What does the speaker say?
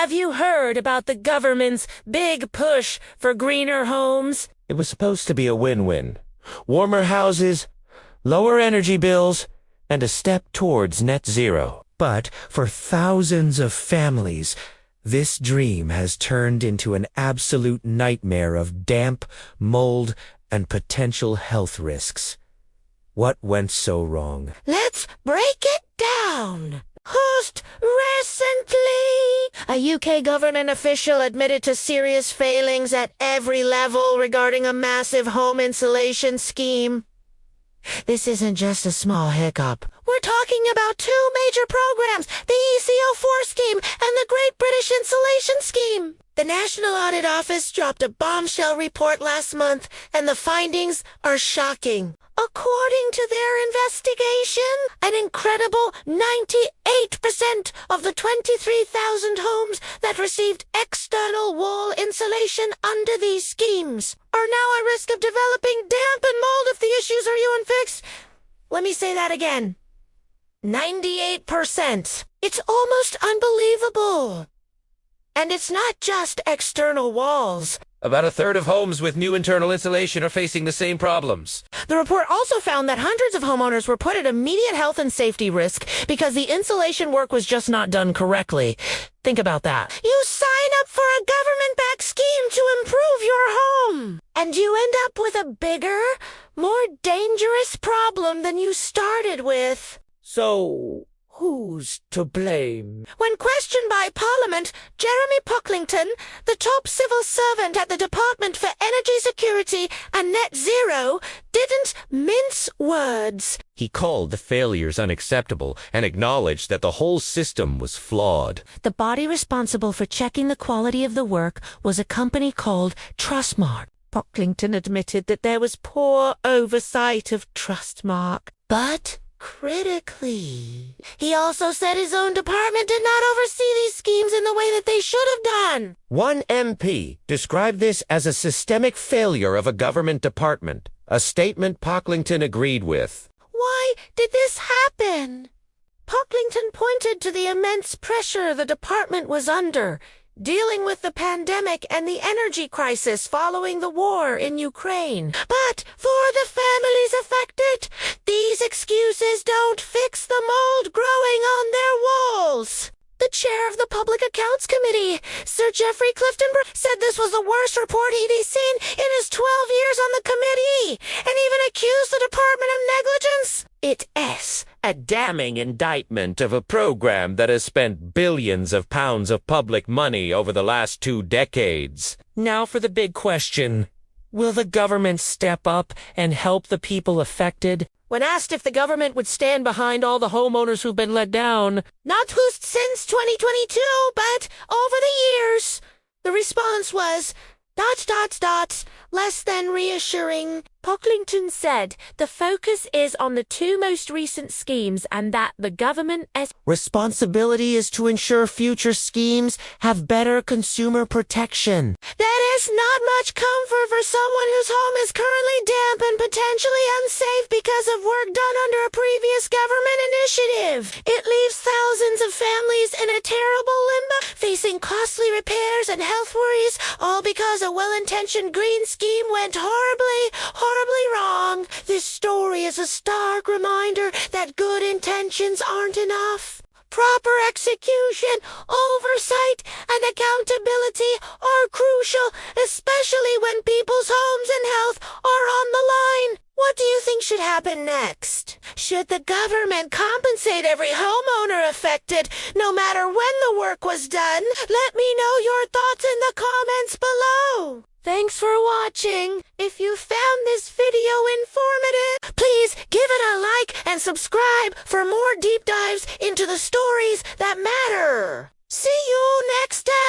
Have you heard about the government's big push for greener homes? It was supposed to be a win-win. Warmer houses, lower energy bills, and a step towards net zero. But for thousands of families, this dream has turned into an absolute nightmare of damp, mold, and potential health risks. What went so wrong? Let's break it down. Just recently, a UK government official admitted to serious failings at every level regarding a massive home insulation scheme. This isn't just a small hiccup. We're talking about two major programs, the ECO4 scheme and the Great British Insulation Scheme. The National Audit Office dropped a bombshell report last month, and the findings are shocking. According to their investigation, an incredible 98% of the 23,000 homes that received external wall insulation under these schemes are now at risk of developing damp and mold if the issues are unfixed. Let me say that again. 98%. It's almost unbelievable. And it's not just external walls. About a third of homes with new internal insulation are facing the same problems. The report also found that hundreds of homeowners were put at immediate health and safety risk because the insulation work was just not done correctly. Think about that. You sign up for a government-backed scheme to improve your home, and you end up with a bigger, more dangerous problem than you started with. So, who's to blame? When questioned by Parliament, Jeremy Pocklington, the top civil servant at the Department for Energy Security and Net Zero, didn't mince words. He called the failures unacceptable and acknowledged that the whole system was flawed. The body responsible for checking the quality of the work was a company called Trustmark. Pocklington admitted that there was poor oversight of Trustmark, but critically, he also said his own department did not oversee these schemes in the way that they should have done. One MP described this as a systemic failure of a government department, a statement Pocklington agreed with. Why did this happen? Pocklington pointed to the immense pressure the department was under, dealing with the pandemic and the energy crisis following the war in Ukraine. But for the families affected, these excuses don't fix the mold growing on their walls. The chair of the Public Accounts Committee, Sir Geoffrey Cliftonberg, said this was the worst report he'd seen in his 12 years on the committee, and even accused the department of negligence. It's a damning indictment of a program that has spent billions of pounds of public money over the last 2 decades. Now for the big question. Will the government step up and help the people affected? When asked if the government would stand behind all the homeowners who've been let down, not just since 2022, but over the years, the response was, ... less than reassuring. Pocklington said the focus is on the 2 most recent schemes and that the government's responsibility is to ensure future schemes have better consumer protection. That is not much comfort for someone whose home is currently damp and potentially unsafe because of work done under a previous government initiative. It leaves thousands of families in a terrible limbo, facing costly repairs and health worries, all because a well-intentioned green scheme went horribly wrong. This story is a stark reminder that good intentions aren't enough. Proper execution, oversight, and accountability are crucial, especially when people's homes and health are on the line. What do you think should happen next? Should the government compensate every homeowner affected, no matter when the work was done? Let me know your thoughts in the comments below. Thanks for watching. If you found this video informative, please give it a like and subscribe for more deep dives into the stories that matter. See you next time.